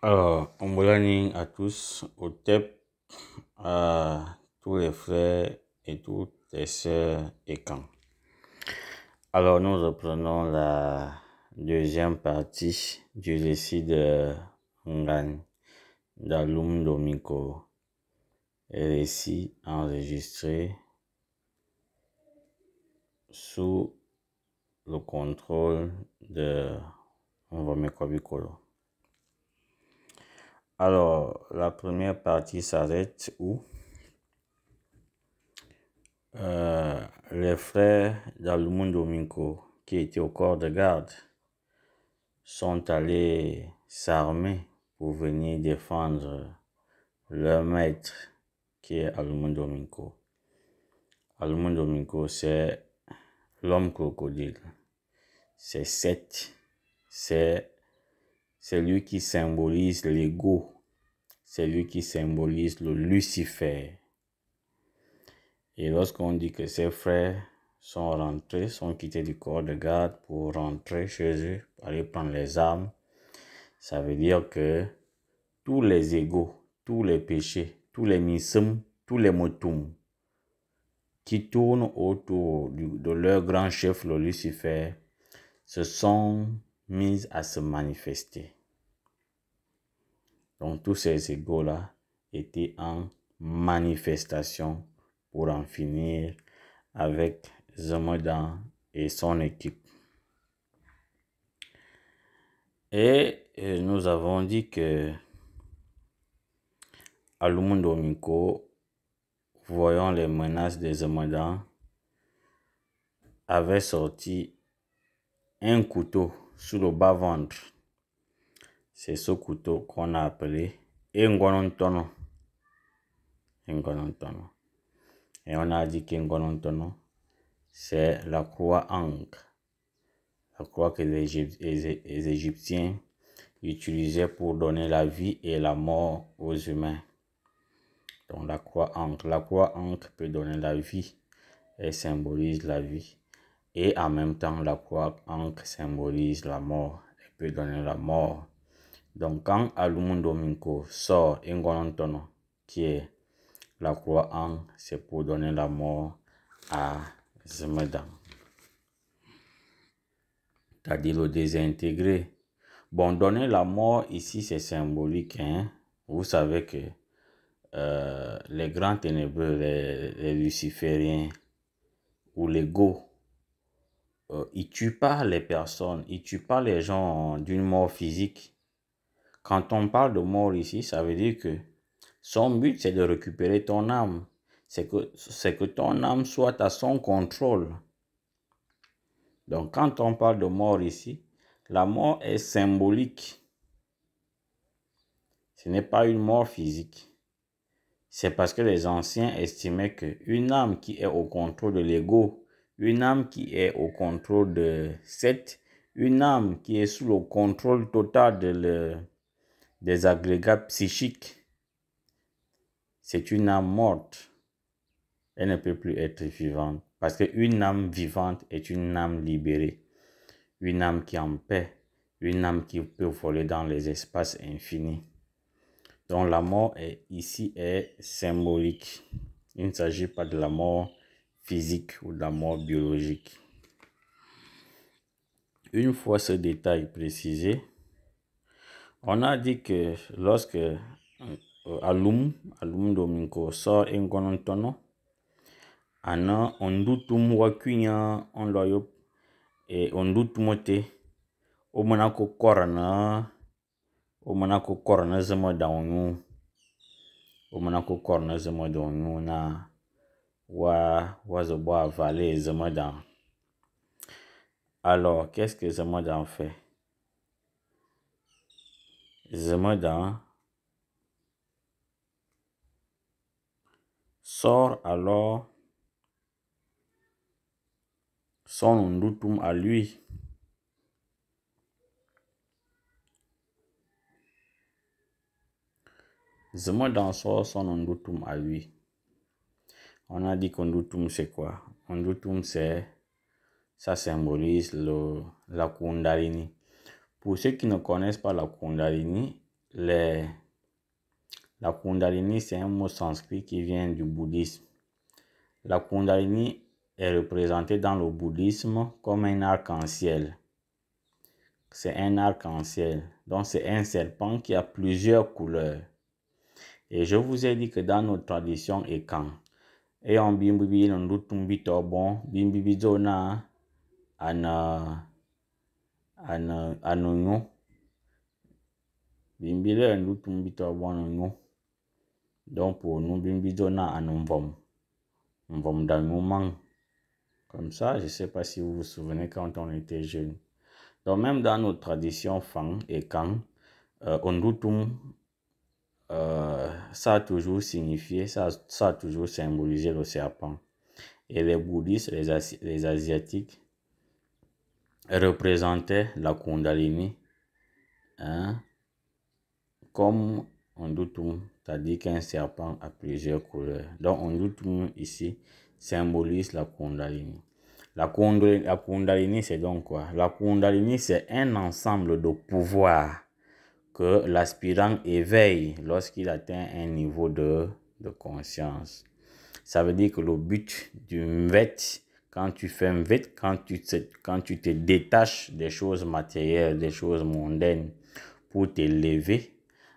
Alors, on me à tous, au TEP, à tous les frères et toutes les sœurs et camps. Alors, nous reprenons la deuxième partie du récit de Ngan d'Alum Domiko, récit enregistré sous le contrôle de Nvomeko Bikolo. Alors, la première partie s'arrête où les frères d'Alum Domiko, qui étaient au corps de garde, sont allés s'armer pour venir défendre leur maître, qui est Alum Domiko. Alum Domiko, c'est l'homme crocodile. C'est Seth. C'est lui qui symbolise l'ego. C'est lui qui symbolise le Lucifer. Et lorsqu'on dit que ses frères sont quittés du corps de garde pour rentrer chez eux, aller prendre les armes, ça veut dire que tous les égos, tous les péchés, tous les misum, tous les motum qui tournent autour de leur grand chef, le Lucifer, se sont mis à se manifester. Donc tous ces égos-là étaient en manifestation pour en finir avec Zemodan et son équipe. Et nous avons dit que Alum Domiko, voyant les menaces de Zemodan, avait sorti un couteau sous le bas-ventre. C'est ce couteau qu'on a appelé Ngonontono. Et on a dit qu'Ngonontono, c'est la croix ankh. La croix que les Égyptiens utilisaient pour donner la vie et la mort aux humains. Donc la croix ankh peut donner la vie. Elle symbolise la vie. Et en même temps, la croix ankh symbolise la mort. Elle peut donner la mort. Donc quand Alum Domiko sort Ngonontono, qui est la croix ankh, c'est pour donner la mort à Zemodan. C'est-à-dire le désintégrer. Bon, donner la mort ici, c'est symbolique. Hein? Vous savez que les grands ténébreux, les lucifériens ou les go, ils tuent pas les personnes, ils tuent pas les gens d'une mort physique. Quand on parle de mort ici, ça veut dire que son but, c'est de récupérer ton âme. C'est que ton âme soit à son contrôle. Donc, quand on parle de mort ici, la mort est symbolique. Ce n'est pas une mort physique. C'est parce que les anciens estimaient qu'une âme qui est au contrôle de l'ego, une âme qui est au contrôle de Seth, une âme qui est sous le contrôle total des agrégats psychiques, c'est une âme morte. Elle ne peut plus être vivante. Parce qu'une âme vivante est une âme libérée. Une âme qui est en paix. Une âme qui peut voler dans les espaces infinis. Donc la mort ici est symbolique. Il ne s'agit pas de la mort physique ou de la mort biologique. Une fois ce détail précisé, on a dit que lorsque Alum Domiko sort Ngonontono, ana ondutum wakunya onloyop et ondutumote omanako korana Zemodan na wa avaler Zemodan. Alors, qu'est-ce que Zemodan fait? Zemodan sort alors son ondutum à lui. Zemodan sort son ondutum à lui. On a dit qu'ondutum c'est quoi? Ondutum ça symbolise la Kundalini. Pour ceux qui ne connaissent pas la la Kundalini, c'est un mot sanskrit qui vient du bouddhisme. La Kundalini est représentée dans le bouddhisme comme un arc-en-ciel. C'est un arc-en-ciel. Donc, c'est un serpent qui a plusieurs couleurs. Et je vous ai dit que dans notre tradition Ekan, et on bimbibi n'ndutumbi tobon, bimbibi zona anonyo, bimbile n'ndutumbi tobon anonyo. Donc, pour nous, bimbibi zona anonvom, nvom d'anouman. Comme ça, je ne sais pas si vous vous souvenez quand on était jeune. Donc, même dans notre tradition Fang et Kang, Ondutum, ça a toujours signifié, ça a toujours symbolisé le serpent. Et les bouddhistes, les asiatiques, représentaient la Kundalini comme Ondutum, c'est-à-dire qu'un serpent a plusieurs couleurs. Donc, Ondutum ici symbolise la Kundalini. La Kundalini, c'est donc quoi? La Kundalini, c'est un ensemble de pouvoirs que l'aspirant éveille lorsqu'il atteint un niveau de conscience. Ça veut dire que le but du Mvet, quand tu fais Mvet, quand tu te détaches des choses matérielles, des choses mondaines pour t'élever,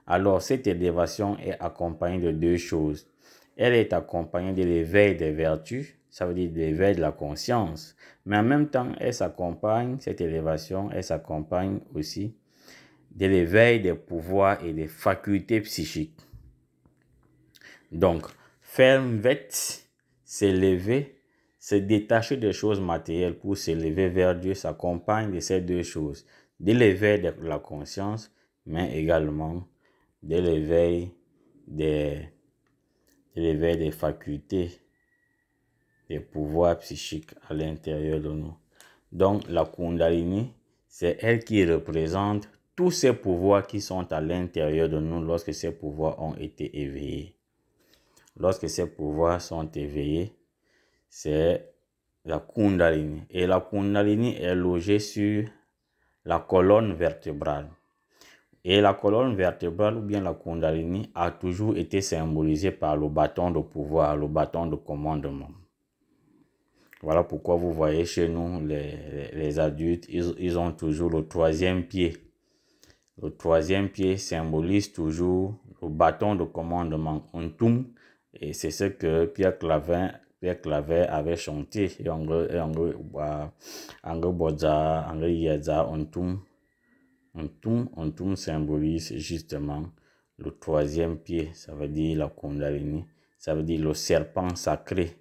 alors cette élévation est accompagnée de deux choses. Elle est accompagnée de l'éveil des vertus, ça veut dire de l'éveil de la conscience. Mais en même temps, cette élévation, elle s'accompagne aussi de l'éveil des pouvoirs et des facultés psychiques. Donc, faire Mvet, s'élever, se détacher des choses matérielles pour s'élever vers Dieu, s'accompagne de ces deux choses. De l'éveil de la conscience, mais également de l'éveil des facultés, des pouvoirs psychiques à l'intérieur de nous. Donc, la Kundalini, c'est elle qui représente tous ces pouvoirs qui sont à l'intérieur de nous lorsque ces pouvoirs ont été éveillés. Lorsque ces pouvoirs sont éveillés, c'est la Kundalini. Et la Kundalini est logée sur la colonne vertébrale. Et la colonne vertébrale ou bien la Kundalini a toujours été symbolisée par le bâton de pouvoir, le bâton de commandement. Voilà pourquoi vous voyez chez nous, les adultes, ils ont toujours le troisième pied. Le troisième pied symbolise toujours le bâton de commandement, Ontum. Et c'est ce que Pierre Claver avait chanté. Ontum symbolise justement le troisième pied. Ça veut dire la Kundalini. Ça veut dire le serpent sacré.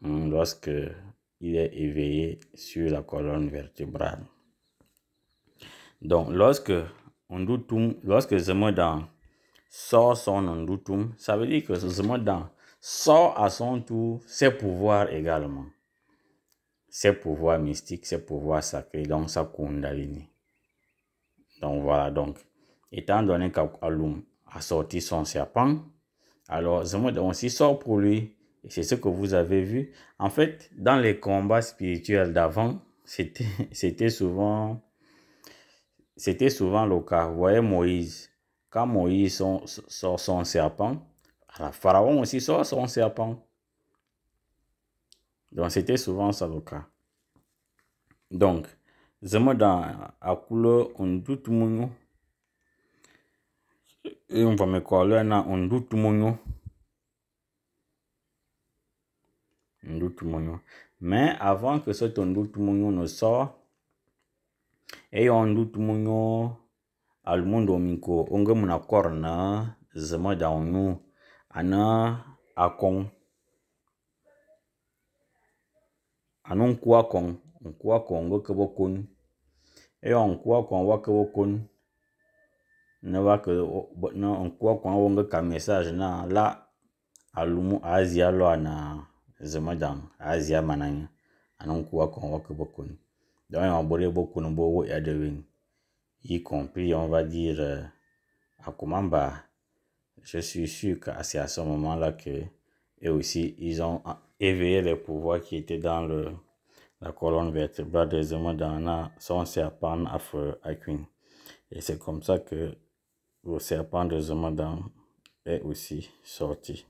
Lorsque il est éveillé sur la colonne vertébrale. Donc, lorsque Zemodan sort son Ondutum, ça veut dire que Zemodan sort à son tour ses pouvoirs également. Ses pouvoirs mystiques, ses pouvoirs sacrés, donc sa Kundalini. Donc voilà, donc, étant donné qu'Alum a sorti son serpent, alors Zemodan aussi sort pour lui. Et c'est ce que vous avez vu. En fait, dans les combats spirituels d'avant, c'était souvent le cas. Vous voyez Moïse. Quand Moïse sort son serpent, alors Pharaon aussi sort son serpent. Donc, c'était souvent ça le cas. Donc, Zemodan a coulé un doute mounio. Et on va me coller un doute mounio. Mais avant que ce Ndutumunyo ne sorte, et on Ndutumunyo al mundo minko onge muna korna zema daunu ana akon anon kwa kon ngo kebo kun e on kwa kon wa kebo kun ne wa ke no on kwa kon onge ka message na la alumu azia lo na Zemodan Asia mananya anon kuwa kon wak bokun donc on bore bokun bo edwin y compris on va dire à Kumamba. Je suis sûr que c'est à ce moment-là que et aussi ils ont éveillé les pouvoirs qui étaient dans la colonne vertébrale des Zemodan son serpent à feu à Queen. Et c'est comme ça que le serpent de Zemadan est aussi sorti.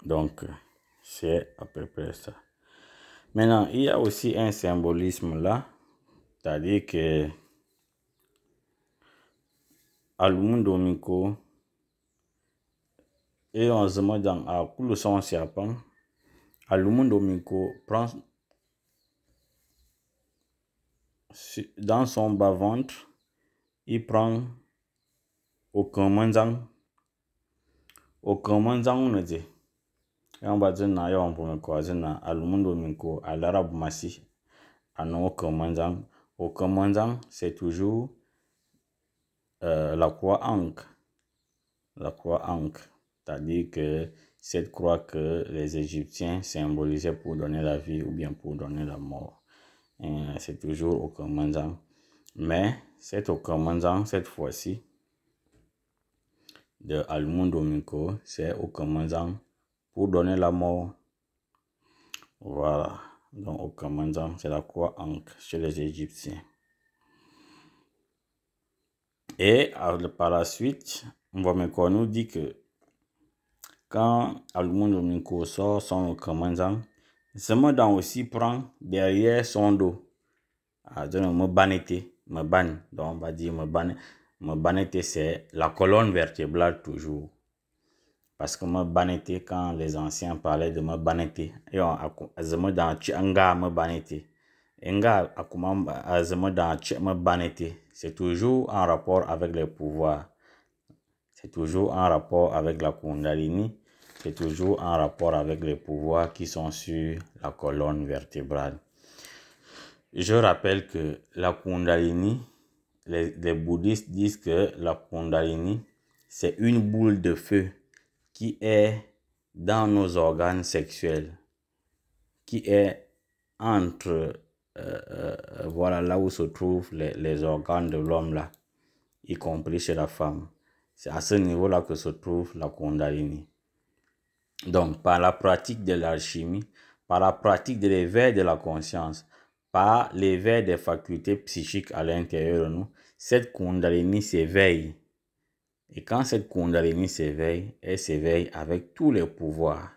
Donc, c'est à peu près ça. Maintenant, il y a aussi un symbolisme là, c'est-à-dire que Almundomiko et on Zemadan a coulé son serpent. Almundomiko prend dans son bas-ventre, il prend aucun manzang on a dit. On va dire na yon pour me croiser na Almundomiko à l'arabe massi. Aucun manzang, c'est toujours la croix ankh. La croix ankh. C'est-à-dire que cette croix que les Égyptiens symbolisaient pour donner la vie ou bien pour donner la mort. C'est toujours aucun manzang. Mais cet aucun manzang, cette fois-ci, de Almundomiko, c'est aucun manzang pour donner la mort. Voilà. Donc aucun manzang, c'est la croix ankh chez les Égyptiens. Et par la suite, on nous dit que quand Almundomiko sort son commandant, Zemadan aussi prend derrière son dos. Donc on va dire me banete, c'est la colonne vertébrale toujours. Parce que me banete, quand les anciens parlaient de me banete, Zemadan Chianga me banete. Enga akuma Zemadan me banete. C'est toujours en rapport avec les pouvoirs. C'est toujours en rapport avec la Kundalini. C'est toujours en rapport avec les pouvoirs qui sont sur la colonne vertébrale. Je rappelle que la Kundalini, les bouddhistes disent que la Kundalini, c'est une boule de feu qui est dans nos organes sexuels, qui est entre, voilà, là où se trouvent les organes de l'homme là, y compris chez la femme. C'est à ce niveau-là que se trouve la Kundalini. Donc, par la pratique de l'alchimie, par la pratique de l'éveil de la conscience, par l'éveil des facultés psychiques à l'intérieur de nous, cette Kundalini s'éveille. Et quand cette Kundalini s'éveille, elle s'éveille avec tous les pouvoirs.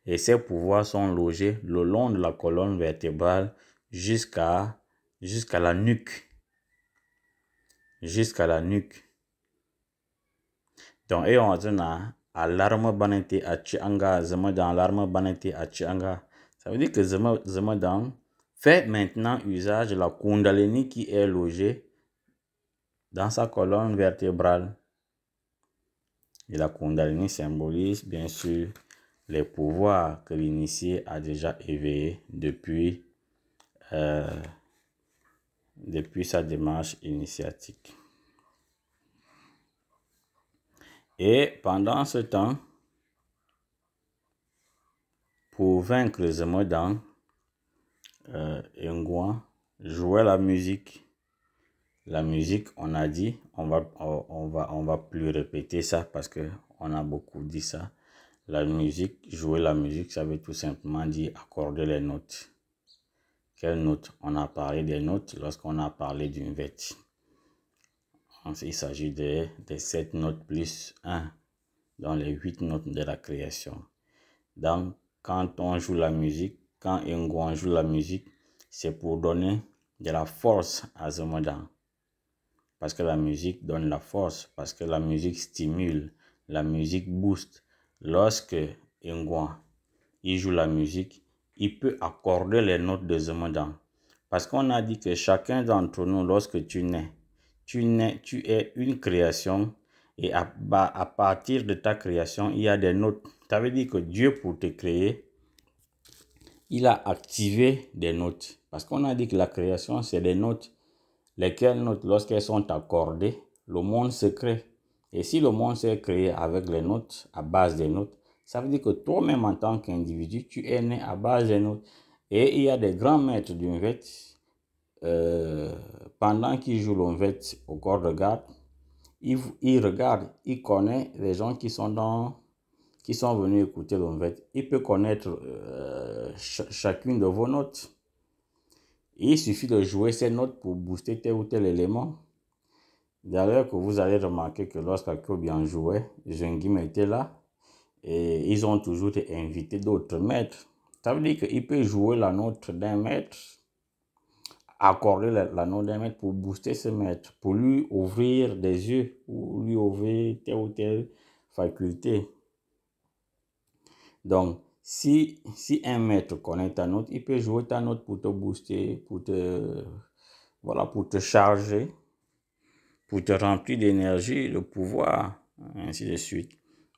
Et ces pouvoirs sont logés le long de la colonne vertébrale jusqu'à la nuque. Jusqu'à la nuque. Donc, et on dit à l'arme banete à Chianga, Zemadan, l'arme banete à Chianga. Ça veut dire que Zemadan fait maintenant usage de la Kundalini qui est logée dans sa colonne vertébrale. Et la Kundalini symbolise bien sûr les pouvoirs que l'initié a déjà éveillés depuis sa démarche initiatique. Et pendant ce temps, pour vaincre Zemadan, Ngouan jouait la musique. La musique, on a dit, on va plus répéter ça parce que on a beaucoup dit ça. La musique, jouer la musique, ça veut tout simplement dire accorder les notes. Quelles notes? On a parlé des notes lorsqu'on a parlé d'une vête. Il s'agit des 7 notes plus 1 dans les 8 notes de la création. Donc, quand on joue la musique, quand Ngouan joue la musique, c'est pour donner de la force à Zemadan. Parce que la musique donne la force, parce que la musique stimule, la musique booste. Lorsque Ngouan il joue la musique, il peut accorder les notes de Zemadan. Parce qu'on a dit que chacun d'entre nous, lorsque tu es une création et à partir de ta création, il y a des notes. Ça veut dire que Dieu, pour te créer, il a activé des notes. Parce qu'on a dit que la création, c'est des notes. Lesquelles notes, lorsqu'elles sont accordées, le monde se crée. Et si le monde s'est créé avec les notes, à base des notes, ça veut dire que toi-même en tant qu'individu, tu es né à base des notes. Et il y a des grands maîtres d'une vête, pendant qu'ils jouent l'onvette au corps de garde, il regarde, il connaît les gens qui sont venus écouter l'onvette. Il peut connaître chacune de vos notes. Il suffit de jouer ces notes pour booster tel ou tel élément. D'ailleurs, que vous allez remarquer que lorsqu'Akobian jouait, Jungim était là et ils ont toujours été invités d'autres maîtres. Ça veut dire qu'il peut jouer la note d'un maître, accorder la note d'un maître pour booster ce maître, pour lui ouvrir des yeux, pour lui ouvrir telle ou telle faculté. Donc, si un maître connaît ta note, il peut jouer ta note pour te booster, pour te charger, pour te remplir d'énergie, de pouvoir, ainsi de suite.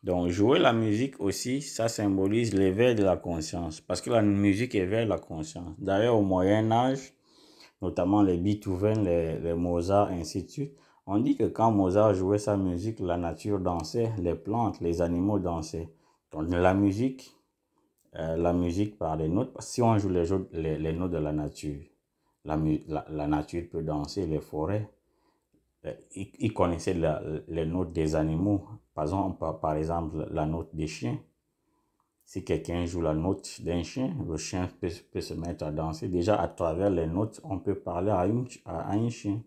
Donc, jouer la musique aussi, ça symbolise l'éveil de la conscience, parce que la musique éveille la conscience. D'ailleurs, au Moyen-Âge, notamment les Beethoven, les Mozart, ainsi de suite, on dit que quand Mozart jouait sa musique, la nature dansait, les plantes, les animaux dansaient. Donc, la musique par les notes, si on joue les notes de la nature, la nature peut danser, les forêts. Ils connaissaient les notes des animaux. Par exemple, la note des chiens. Si quelqu'un joue la note d'un chien, le chien peut se mettre à danser. Déjà, à travers les notes, on peut parler à un chien,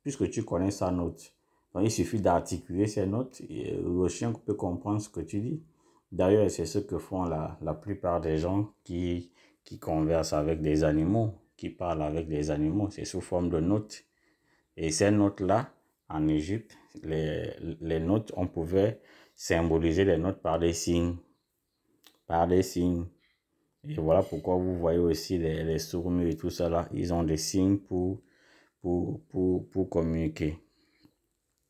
puisque tu connais sa note. Donc, il suffit d'articuler ces notes et le chien peut comprendre ce que tu dis. D'ailleurs, c'est ce que font la plupart des gens qui conversent avec des animaux, qui parlent avec des animaux. C'est sous forme de notes. Et ces notes-là, en Égypte, les notes, on pouvait symboliser les notes par des signes. Par des signes. Et voilà pourquoi vous voyez aussi les sourds-muets et tout ça là, ils ont des signes pour communiquer.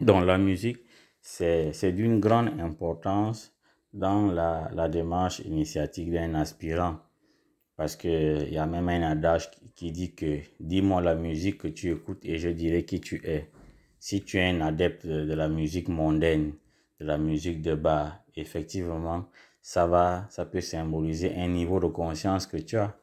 Donc la musique, c'est d'une grande importance dans la démarche initiatique d'un aspirant. Parce qu'il y a même un adage qui dit que dis-moi la musique que tu écoutes et je dirai qui tu es. Si tu es un adepte de la musique mondaine, de la musique de bar, effectivement, ça peut symboliser un niveau de conscience que tu as.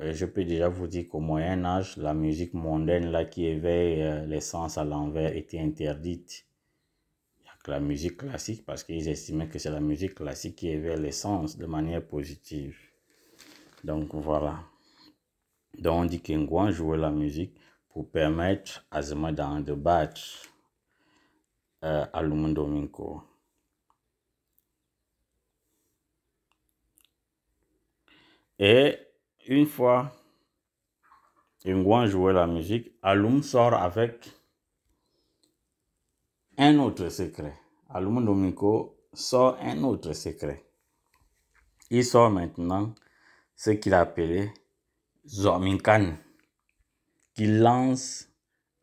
Je peux déjà vous dire qu'au Moyen-Âge, la musique mondaine là, qui éveille les sens à l'envers était interdite. Il n'y a que la musique classique parce qu'ils estimaient que c'est la musique classique qui éveille les sens de manière positive. Donc voilà. Donc on dit qu'Ingouan jouait la musique pour permettre à Zemadan de battre Alumundominko. Et une fois Ingouan jouait la musique, Alum sort avec un autre secret. Alumundominko sort un autre secret. Il sort maintenant ce qu'il appelait Zominkan, qui lance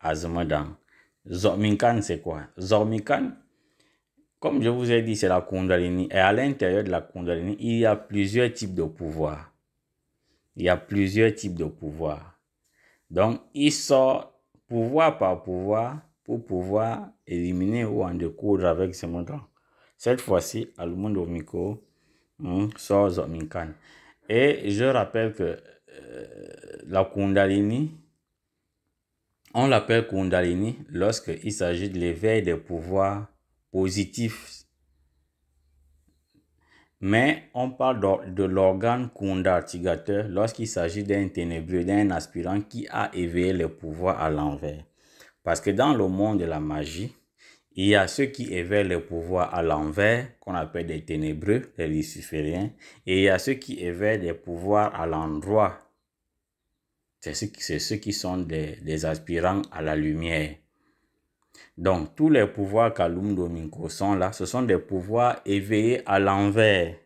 à Zemadan. Zominkan, c'est quoi? Zominkan, comme je vous ai dit, c'est la Kundalini. Et à l'intérieur de la Kundalini, il y a plusieurs types de pouvoirs. Donc, il sort pouvoir par pouvoir pour pouvoir éliminer ou en découdre avec ce montant. Cette fois-ci, Alumundominko sort Zominkan. Et je rappelle que la Kundalini, on l'appelle Kundalini lorsqu'il s'agit de l'éveil des pouvoirs positifs. Mais on parle de l'organe kundartigateur lorsqu'il s'agit d'un ténébreux, d'un aspirant qui a éveillé les pouvoirs à l'envers. Parce que dans le monde de la magie, il y a ceux qui éveillent les pouvoirs à l'envers, qu'on appelle des ténébreux, les lucifériens, et il y a ceux qui éveillent les pouvoirs à l'endroit. C'est ceux qui sont des aspirants à la lumière. Donc, tous les pouvoirs qu'Alumundominko sont là, ce sont des pouvoirs éveillés à l'envers.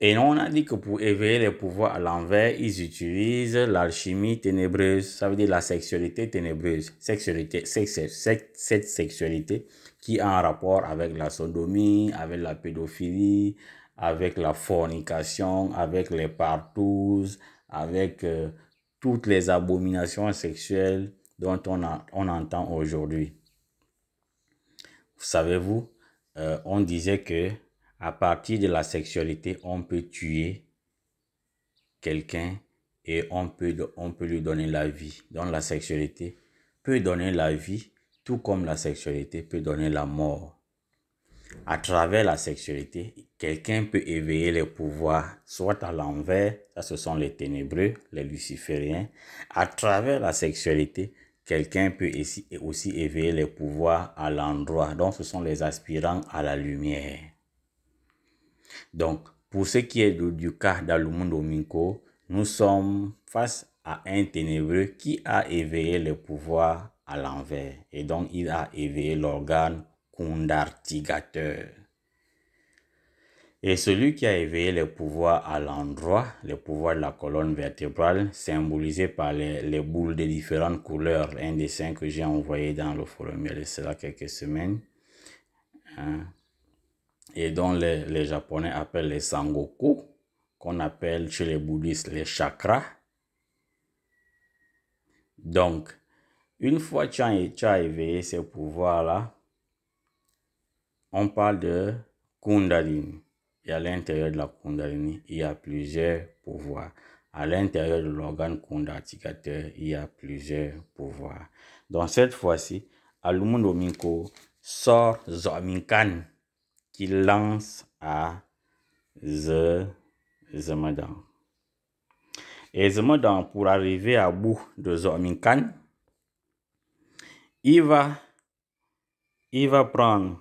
Et on a dit que pour éveiller les pouvoirs à l'envers, ils utilisent l'alchimie ténébreuse, ça veut dire la sexualité ténébreuse. Cette sexualité qui a un rapport avec la sodomie, avec la pédophilie, avec la fornication, avec les partous, avec toutes les abominations sexuelles dont on entend aujourd'hui. Savez-vous, on disait que à partir de la sexualité, on peut tuer quelqu'un et on peut lui donner la vie. Donc la sexualité peut donner la vie, tout comme la sexualité peut donner la mort. À travers la sexualité, quelqu'un peut éveiller les pouvoirs, soit à l'envers, ça ce sont les ténébreux, les lucifériens. À travers la sexualité, quelqu'un peut aussi éveiller les pouvoirs à l'endroit. Donc, ce sont les aspirants à la lumière. Donc, pour ce qui est du cas d'Alumondo Minko, nous sommes face à un ténébreux qui a éveillé le pouvoir à l'envers. Et donc, il a éveillé l'organe kundartigateur. Et celui qui a éveillé le pouvoir à l'endroit, le pouvoir de la colonne vertébrale, symbolisé par les boules de différentes couleurs, un dessin que j'ai envoyé dans le forum il y a cela quelques semaines, et dont les Japonais appellent les sangoku, qu'on appelle chez les bouddhistes les chakras. Donc, une fois que tu as éveillé ces pouvoirs-là, on parle de Kundalini. Et à l'intérieur de la Kundalini, il y a plusieurs pouvoirs. À l'intérieur de l'organe kundartigateur, il y a plusieurs pouvoirs. Donc cette fois-ci, Alumondo Minko sort Zominkan qui lance à Zemedan. Et Zemedan, pour arriver à bout de Zominkan, il va prendre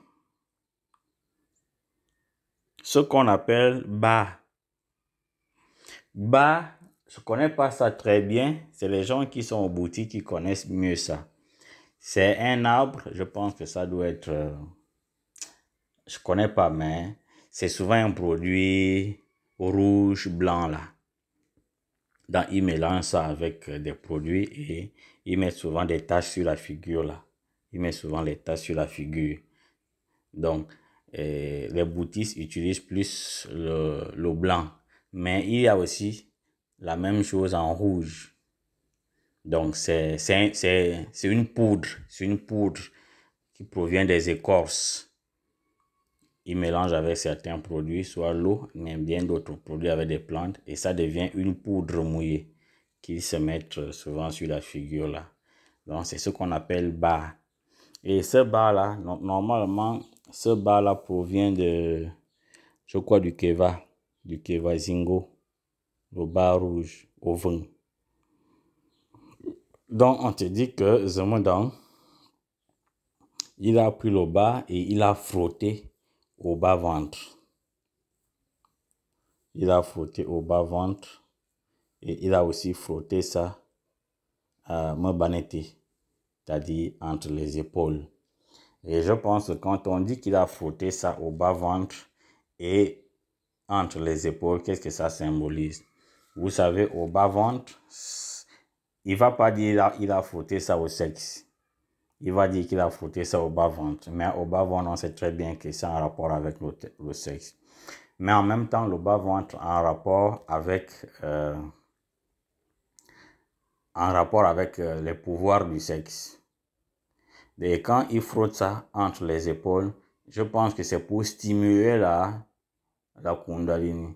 ce qu'on appelle Ba. Ba, je ne connais pas ça très bien. C'est les gens qui sont aux boutiques qui connaissent mieux ça. C'est un arbre, je pense que ça doit être... je ne connais pas, mais c'est souvent un produit rouge, blanc là. Donc, ils mélangent ça avec des produits et ils mettent souvent des taches sur la figure là. Ils mettent souvent les taches sur la figure. Donc, les boutistes utilisent plus le blanc. Mais il y a aussi la même chose en rouge. Donc, c'est une poudre. C'est une poudre qui provient des écorces. Ils mélangent avec certains produits, soit l'eau, mais bien d'autres produits avec des plantes. Et ça devient une poudre mouillée qui se met souvent sur la figure là. Donc, c'est ce qu'on appelle Ba. Et ce Ba là, normalement, ce Ba là provient de, je crois, du Keva Zingo, le Ba rouge au vin. Donc, on te dit que Zemedan, il a pris le Ba et il a frotté au bas-ventre. Il a frotté au bas-ventre et il a aussi frotté ça à Mbanete, c'est-à-dire entre les épaules. Et je pense que quand on dit qu'il a frotté ça au bas-ventre et entre les épaules, qu'est-ce que ça symbolise? Vous savez, au bas-ventre, il ne va pas dire qu'il a frotté ça au sexe. Il va dire qu'il a frotté ça au bas-ventre. Mais au bas-ventre, on sait très bien que c'est en rapport avec le sexe. Mais en même temps, le bas-ventre en rapport avec les pouvoirs du sexe. Et quand il frotte ça entre les épaules, je pense que c'est pour stimuler la Kundalini.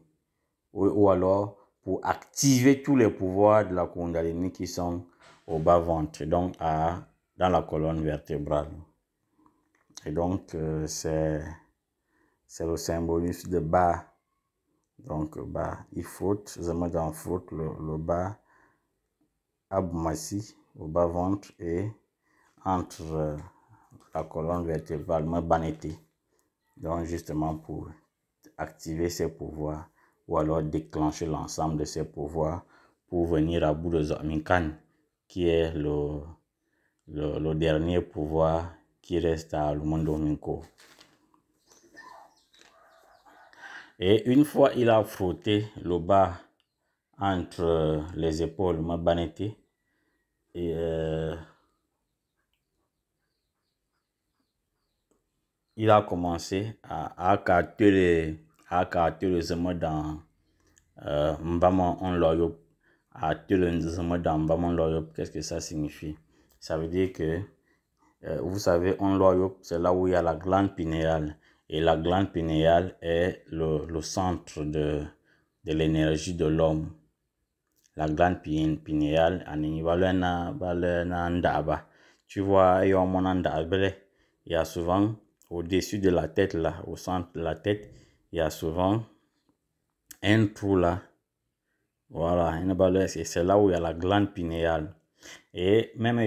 Ou alors pour activer tous les pouvoirs de la Kundalini qui sont au bas-ventre, donc dans la colonne vertébrale. Et donc, c'est le symbolisme de Ba. Donc, Ba, il frotte, Zemedan frotte le Ba, Abmassi, au bas-ventre et entre la colonne vertébrale, Mbanete. Donc, justement pour activer ses pouvoirs ou alors déclencher l'ensemble de ses pouvoirs pour venir à bout de Zominkan, qui est le dernier pouvoir qui reste à Alumondo Minko. Et une fois il a frotté le bas entre les épaules, Mbanete, et il a commencé à capter le Zemedan Mbamon on loyop, à le Zemedan Mbamon loyop. Qu'est-ce que ça signifie? Ça veut dire que vous savez, on loyop, c'est là où il y a la glande pinéale. Et la glande pinéale est le centre de l'énergie de l'homme. La glande pinéale, tu vois, il y a souvent au-dessus de la tête, là, au centre de la tête, il y a souvent un trou là. Voilà, et c'est là où il y a la glande pinéale. Et même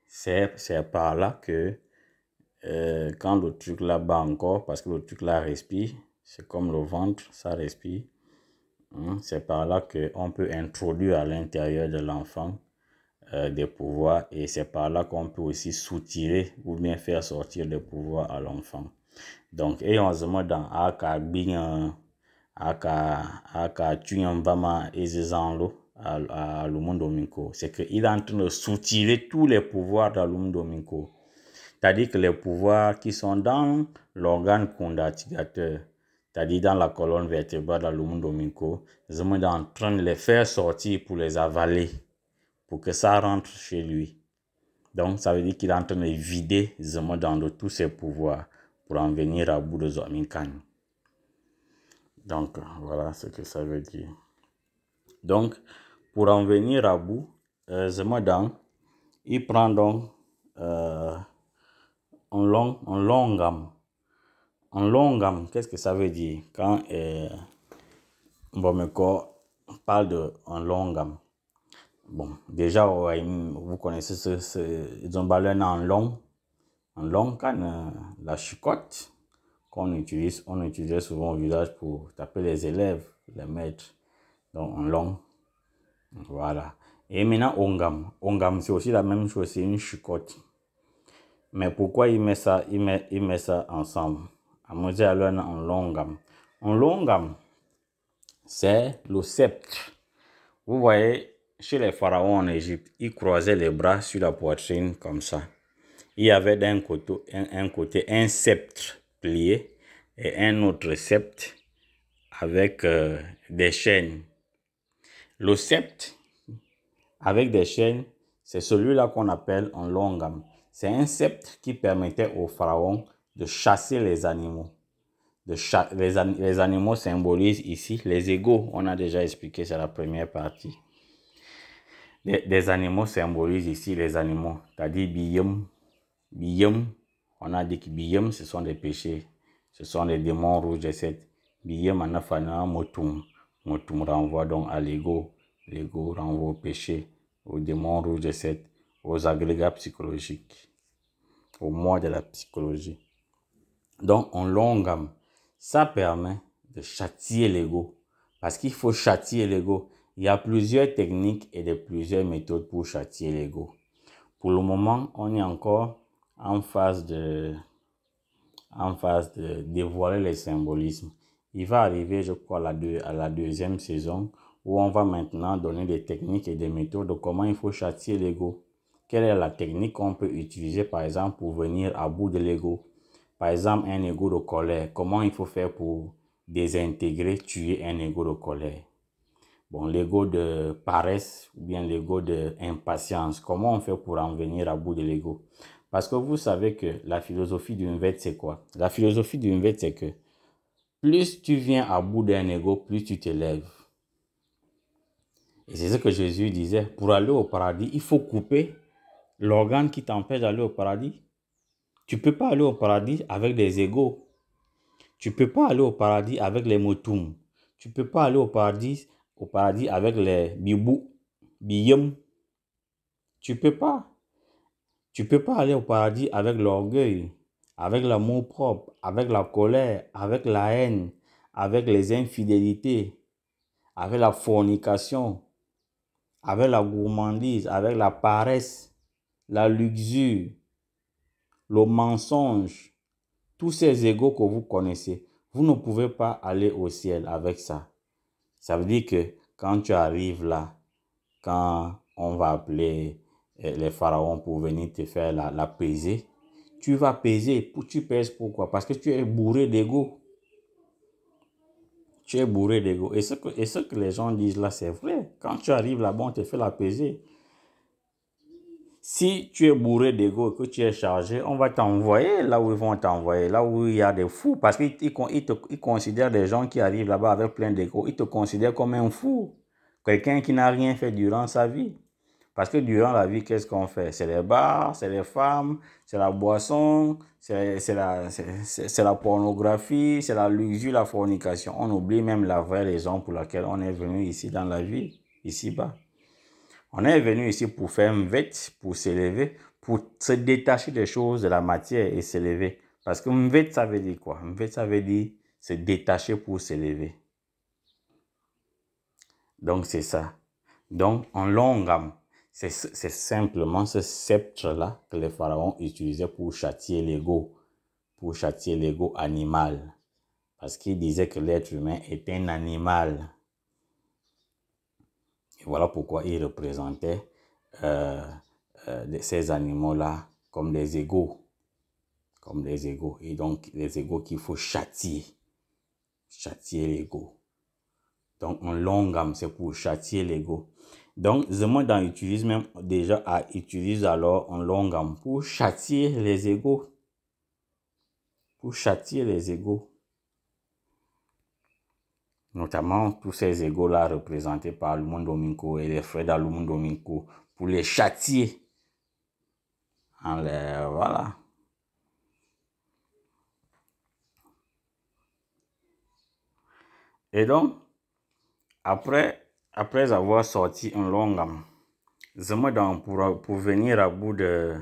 c'est par là que quand le truc là bat encore, parce que le truc là respire, c'est comme le ventre, ça respire. C'est par là qu'on peut introduire à l'intérieur de l'enfant des pouvoirs, et c'est par là qu'on peut aussi soutirer ou bien faire sortir des pouvoirs à l'enfant. Donc, et on se met dans aka tuyam vama ezezanlo à l'umundo minko. C'est qu'il est en train de soutirer tous les pouvoirs dans l'umundo minko. C'est-à-dire que les pouvoirs qui sont dans l'organe condatigateur, c'est-à-dire dans la colonne vertébrale dans l'umundo minko, je me en train de les faire sortir pour les avaler, pour que ça rentre chez lui. Donc, ça veut dire qu'il est en train de vider Zemodan de tous ses pouvoirs pour en venir à bout de Zominkan. Donc, voilà ce que ça veut dire. Donc, pour en venir à bout, Zemodan, il prend donc un longam. Un longam, qu'est-ce que ça veut dire? Quand Mbomeko parle d'un longam. Bon, déjà, vous connaissez ils ont ballonné en long, quand la chicotte qu'on utilise, on utilisait souvent au village pour taper les élèves, les maîtres. Donc, en long, voilà. Et maintenant, ongam, c'est aussi la même chose, c'est une chicotte. Mais pourquoi il met ça ensemble? À Moselle, alors, en longam. En longam, c'est le sceptre. Vous voyez, chez les pharaons en Égypte, ils croisaient les bras sur la poitrine comme ça. Il y avait d'un côté un sceptre plié et un autre sceptre avec des chaînes. Le sceptre avec des chaînes, c'est celui-là qu'on appelle un longam. C'est un sceptre qui permettait aux pharaons de chasser les animaux. Les animaux symbolisent ici les égaux. On a déjà expliqué, c'est la première partie. Des animaux symbolisent ici les animaux, c'est-à-dire Biyum, on a dit que Biyum, ce sont des péchés, ce sont les démons rouges et sept. Biyum anafana motum. Motum renvoie donc à l'ego. L'ego renvoie au péché, aux démons rouges et sept, aux agrégats psychologiques, au moi de la psychologie. Donc, en longam, ça permet de châtier l'ego. Parce qu'il faut châtier l'ego. Il y a plusieurs techniques et plusieurs méthodes pour châtier l'ego. Pour le moment, on est encore en phase de dévoiler les symbolismes. Il va arriver, je crois, à la deuxième saison où on va maintenant donner des techniques et des méthodes de comment il faut châtier l'ego. Quelle est la technique qu'on peut utiliser, par exemple, pour venir à bout de l'ego? Par exemple, un ego de colère. Comment il faut faire pour désintégrer, tuer un ego de colère? Bon, l'ego de paresse ou bien l'ego d'impatience. Comment on fait pour en venir à bout de l'ego? Parce que vous savez que la philosophie d'une vête, c'est quoi? La philosophie d'une vête, c'est que plus tu viens à bout d'un ego, plus tu t'élèves. Et c'est ce que Jésus disait. Pour aller au paradis, il faut couper l'organe qui t'empêche d'aller au paradis. Tu ne peux pas aller au paradis avec des égos. Tu ne peux pas aller au paradis avec les motum. Tu ne peux pas aller au paradis avec les biyum. Tu ne peux pas. Tu ne peux pas aller au paradis avec l'orgueil, avec l'amour propre, avec la colère, avec la haine, avec les infidélités, avec la fornication, avec la gourmandise, avec la paresse, la luxure, le mensonge. Tous ces égos que vous connaissez, vous ne pouvez pas aller au ciel avec ça. Ça veut dire que quand tu arrives là, quand on va appeler les pharaons pour venir te faire la pesée, tu vas peser. Tu pèses pourquoi? Parce que tu es bourré d'ego. Tu es bourré d'ego. Et ce que les gens disent là, c'est vrai. Quand tu arrives là-bas, on te fait la pesée. Si tu es bourré d'ego et que tu es chargé, on va t'envoyer là où ils vont t'envoyer, là où il y a des fous. Parce qu'ils considèrent des gens qui arrivent là-bas avec plein d'ego, ils te considèrent comme un fou. Quelqu'un qui n'a rien fait durant sa vie. Parce que durant la vie, qu'est-ce qu'on fait? C'est les bars, c'est les femmes, c'est la boisson, c'est la pornographie, c'est la luxure, la fornication. On oublie même la vraie raison pour laquelle on est venu ici dans la vie, ici-bas. On est venu ici pour faire Mvet, pour s'élever, pour se détacher des choses de la matière et s'élever. Parce que Mvet, ça veut dire quoi? Mvet, ça veut dire se détacher pour s'élever. Donc, c'est ça. Donc, en longam, c'est simplement ce sceptre-là que les pharaons utilisaient pour châtier l'ego animal. Parce qu'ils disaient que l'être humain est un animal. Et voilà pourquoi ils représentaient ces animaux-là comme des égaux. Comme des égaux. Et donc, les égaux qu'il faut châtier. Châtier l'ego. Donc, en longam, c'est pour châtier l'ego. Donc, Zemmodan utilise même déjà utilise alors en longam pour châtier les égaux. Pour châtier les égaux. Notamment tous ces égaux-là représentés par Lumundo Minko et les frères d'Alumundo Minko pour les châtier. Voilà. Et donc, après avoir sorti un longam, Zemmodan pour venir à bout de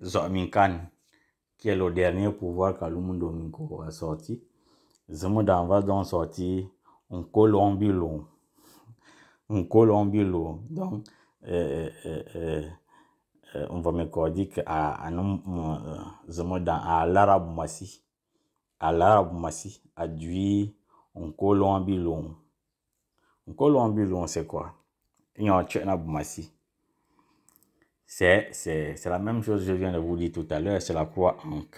Zominkan, qui est le dernier pouvoir qu'Alumundo Minko a sorti. Zemmodan va donc sortir un colombilo. Un colombilo. Donc, on va me dire qu'à Zemmodan à l'arabe massi. À l'arabe massi, a dû un colombilo. Un colombilo, c'est quoi? C'est la même chose que je viens de vous dire tout à l'heure, c'est la croix Ankh.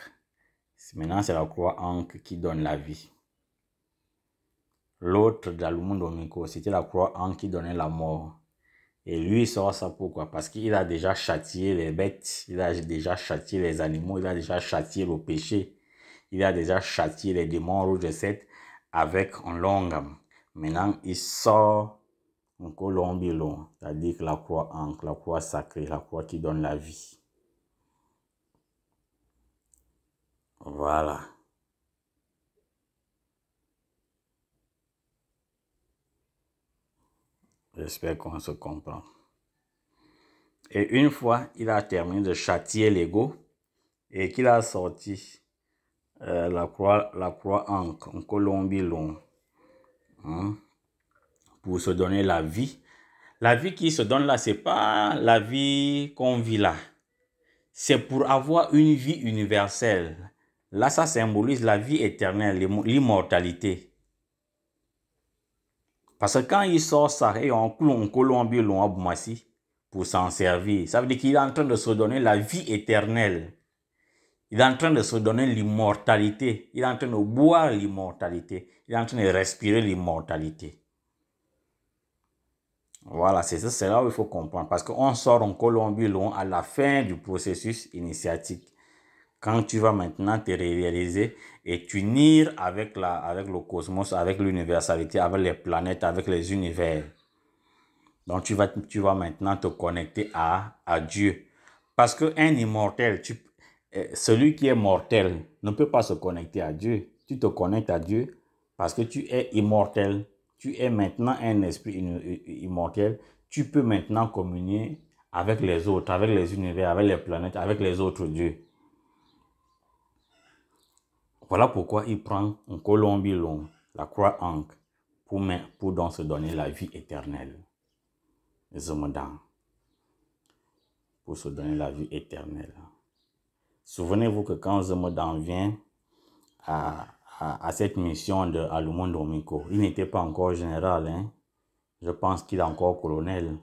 Maintenant, c'est la croix Ankh qui donne la vie. L'autre d'Alumundo Minko, c'était la croix Ankh qui donnait la mort. Et lui, il sort ça pourquoi? Parce qu'il a déjà châtié les bêtes, il a déjà châtié les animaux, il a déjà châtié le péché, il a déjà châtié les démons rouges de 7 avec un longam. Maintenant, il sort un colombilo, c'est-à-dire que la croix Ankh, la croix sacrée, la croix qui donne la vie. Voilà. J'espère qu'on se comprend. Et une fois, il a terminé de châtier l'ego et qu'il a sorti la croix Ankh, un colombilo, pour se donner la vie. La vie qui se donne là, c'est pas la vie qu'on vit là. C'est pour avoir une vie universelle. Là, ça symbolise la vie éternelle, l'immortalité. Parce que quand il sort ça et on coule un colombilo à Boumassi pour s'en servir, ça veut dire qu'il est en train de se donner la vie éternelle. Il est en train de se donner l'immortalité. Il est en train de boire l'immortalité. Il est en train de respirer l'immortalité. Voilà, c'est là où il faut comprendre. Parce qu'on sort en colombilo à la fin du processus initiatique. Quand tu vas maintenant te réaliser et t'unir avec le cosmos, avec l'universalité, avec les planètes, avec les univers. Donc tu vas maintenant te connecter à Dieu. Parce qu'un immortel, celui qui est mortel ne peut pas se connecter à Dieu. Tu te connectes à Dieu parce que tu es immortel. Tu es maintenant un esprit immortel. Tu peux maintenant communier avec les autres, avec les univers, avec les planètes, avec les autres dieux. Voilà pourquoi il prend un colombilo, la croix Ankh, pour donc se donner la vie éternelle. Zemmodan. Pour se donner la vie éternelle. Souvenez-vous que quand Zemmodan vient à cette mission de Alumundo Minko, il n'était pas encore général. Hein? Je pense qu'il est encore colonel.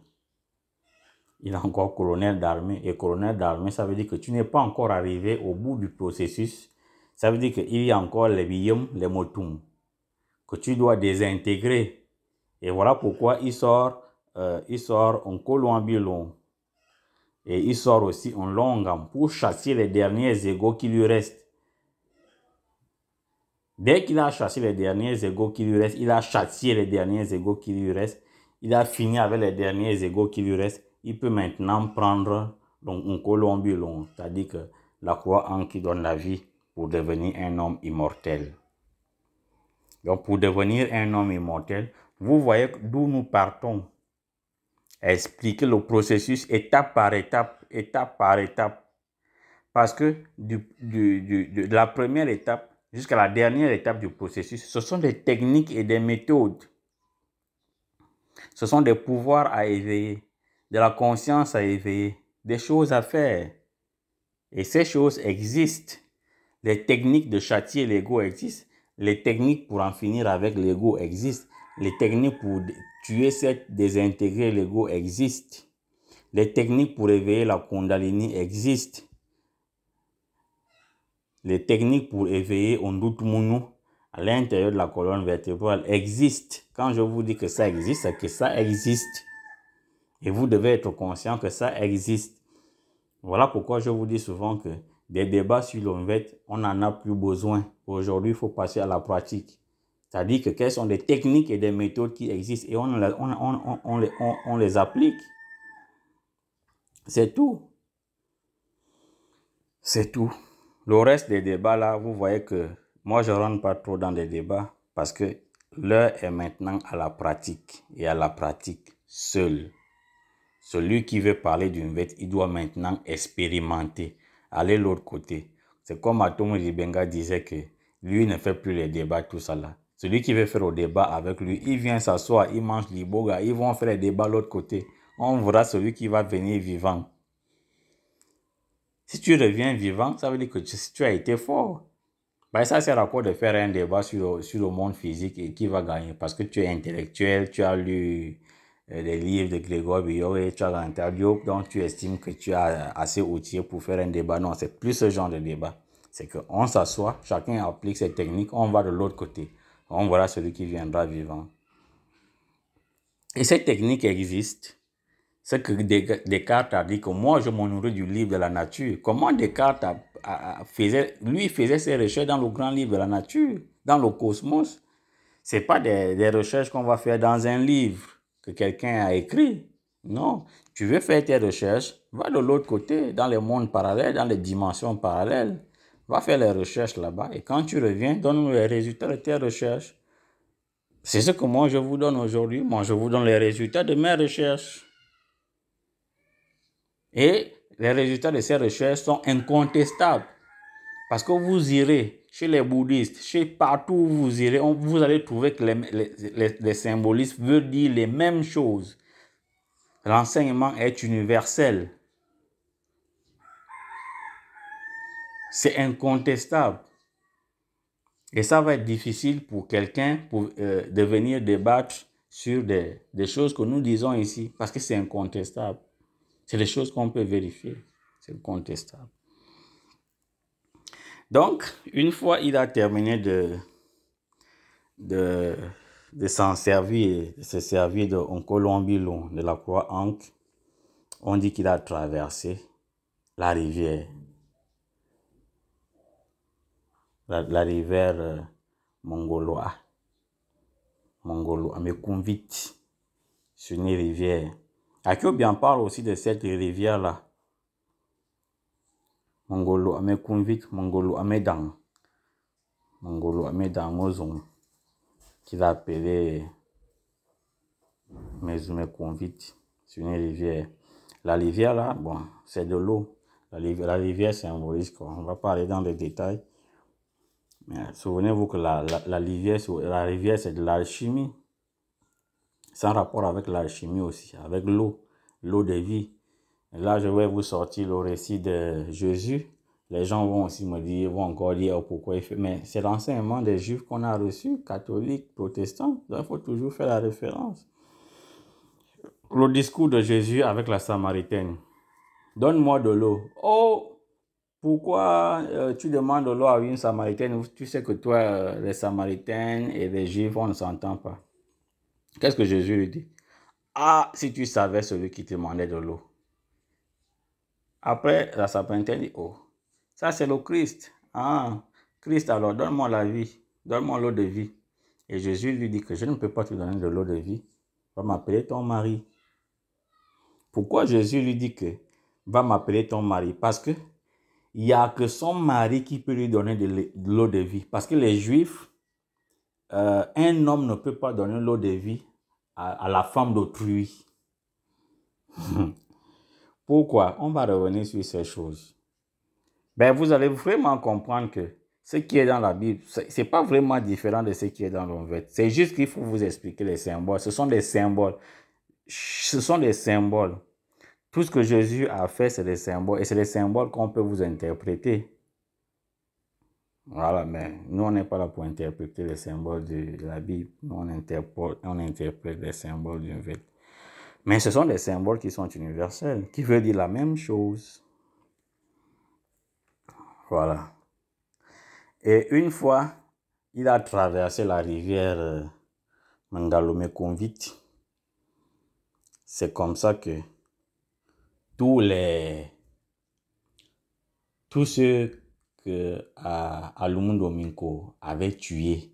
Il est encore colonel d'armée. Et colonel d'armée, ça veut dire que tu n'es pas encore arrivé au bout du processus. Ça veut dire qu'il y a encore les biyum, les motum, que tu dois désintégrer. Et voilà pourquoi il sort en colombilo. Et il sort aussi en longam pour chasser les derniers égaux qui lui restent. Dès qu'il a chassé les derniers égaux qui lui restent, il a chassé les derniers égaux qui lui restent, il a fini avec les derniers égaux qui lui restent, il peut maintenant prendre donc, un colombilo, c'est-à-dire que la croix Ankh qui donne la vie pour devenir un homme immortel. Donc pour devenir un homme immortel, Vous voyez d'où nous partons. Expliquer le processus étape par étape, étape par étape. Parce que de la première étape jusqu'à la dernière étape du processus, ce sont des techniques et des méthodes. Ce sont des pouvoirs à éveiller, de la conscience à éveiller, des choses à faire. Et ces choses existent. Les techniques de châtier l'ego existent. Les techniques pour en finir avec l'ego existent. Les techniques pour tuer, désintégrer l'ego existent. Les techniques pour éveiller la Kundalini existent. Les techniques pour éveiller Ondutmunu à l'intérieur de la colonne vertébrale existent. Quand je vous dis que ça existe, c'est que ça existe. Et vous devez être conscient que ça existe. Voilà pourquoi je vous dis souvent que des débats sur l'ONVET, on n'en a plus besoin. Aujourd'hui, il faut passer à la pratique. C'est-à-dire que quelles sont des techniques et des méthodes qui existent et on les applique. C'est tout. C'est tout. Le reste des débats là, vous voyez que moi je ne rentre pas trop dans les débats parce que l'heure est maintenant à la pratique et à la pratique seule. Celui qui veut parler d'une vête, il doit maintenant expérimenter, aller de l'autre côté. C'est comme Atomo Libenga disait que lui ne fait plus les débats, tout ça là. Celui qui veut faire le débat avec lui, il vient s'asseoir, il mange l'iboga, ils vont faire les débats de l'autre côté. On verra celui qui va venir vivant. Si tu reviens vivant, ça veut dire que tu as été fort. Ben, ça sert à quoi de faire un débat sur le monde physique et qui va gagner? Parce que tu es intellectuel, tu as lu les livres de Grégoire Bioré, tu as l'interview, donc tu estimes que tu as assez outillé pour faire un débat. Non, c'est plus ce genre de débat. C'est qu'on s'assoit, chacun applique ses techniques, on va de l'autre côté. On verra celui qui viendra vivant. Et ces techniques existent. C'est que Descartes a dit que moi, je m'en nourris du livre de la nature. Comment Descartes faisait ses recherches dans le grand livre de la nature, dans le cosmos. Ce n'est pas des recherches qu'on va faire dans un livre que quelqu'un a écrit. Non, tu veux faire tes recherches, va de l'autre côté, dans les mondes parallèles, dans les dimensions parallèles. Va faire les recherches là-bas et quand tu reviens, donne-nous les résultats de tes recherches. C'est ce que moi je vous donne aujourd'hui. Moi, je vous donne les résultats de mes recherches. Et les résultats de ces recherches sont incontestables. Parce que vous irez chez les bouddhistes, chez partout où vous irez, vous allez trouver que les symbolismes veulent dire les mêmes choses. L'enseignement est universel. C'est incontestable. Et ça va être difficile pour quelqu'un de venir débattre sur des choses que nous disons ici, parce que c'est incontestable. C'est des choses qu'on peut vérifier. C'est incontestable. Donc, une fois il a terminé de s'en servir, de se servir de Onkolombilon, de la croix Ankh, on dit qu'il a traversé la rivière. La rivière Mongoloa. Mongoloa, me convite sur une rivière. Akiobian parle aussi de cette rivière-là. Mongolo ame convite, Mongolo ame dans Mozon, qu'il a appelé me convite sur une rivière. La rivière là, bon, c'est de l'eau. La rivière symbolise quoi. On va pas aller dans les détails. Mais souvenez-vous que la rivière c'est de l'alchimie. C'est en rapport avec l'alchimie aussi, avec l'eau de vie. Et là, je vais vous sortir le récit de Jésus. Les gens vont aussi me dire, vont encore dire oh, pourquoi il fait. Mais c'est l'enseignement des Juifs qu'on a reçu, catholiques, protestants. Donc, il faut toujours faire la référence. Le discours de Jésus avec la Samaritaine. Donne-moi de l'eau. Oh, pourquoi tu demandes de l'eau à une Samaritaine? Tu sais que toi, les Samaritains et les Juifs, on ne s'entend pas. Qu'est-ce que Jésus lui dit? Ah, si tu savais celui qui te demandait de l'eau. Après, la Samaritaine dit, oh, ça c'est le Christ. Ah, Christ alors, donne-moi la vie. Donne-moi l'eau de vie. Et Jésus lui dit que je ne peux pas te donner de l'eau de vie. Va m'appeler ton mari. Pourquoi Jésus lui dit que va m'appeler ton mari? Parce que il n'y a que son mari qui peut lui donner de l'eau de vie. Parce que les Juifs, un homme ne peut pas donner l'eau de vie à la femme d'autrui. Pourquoi? On va revenir sur ces choses. Ben, vous allez vraiment comprendre que ce qui est dans la Bible, ce n'est pas vraiment différent de ce qui est dans l'Onvet. C'est juste qu'il faut vous expliquer les symboles. Ce sont des symboles. Ce sont des symboles. Tout ce que Jésus a fait, c'est des symboles. Et c'est des symboles qu'on peut vous interpréter. Voilà, mais nous, on n'est pas là pour interpréter les symboles de la Bible. Nous, on interprète les symboles d'une vie. Mais ce sont des symboles qui sont universels, qui veulent dire la même chose. Voilà. Et une fois, il a traversé la rivière Mangalome Convite. C'est comme ça que tous ceux que Alumundo Minko avait tués,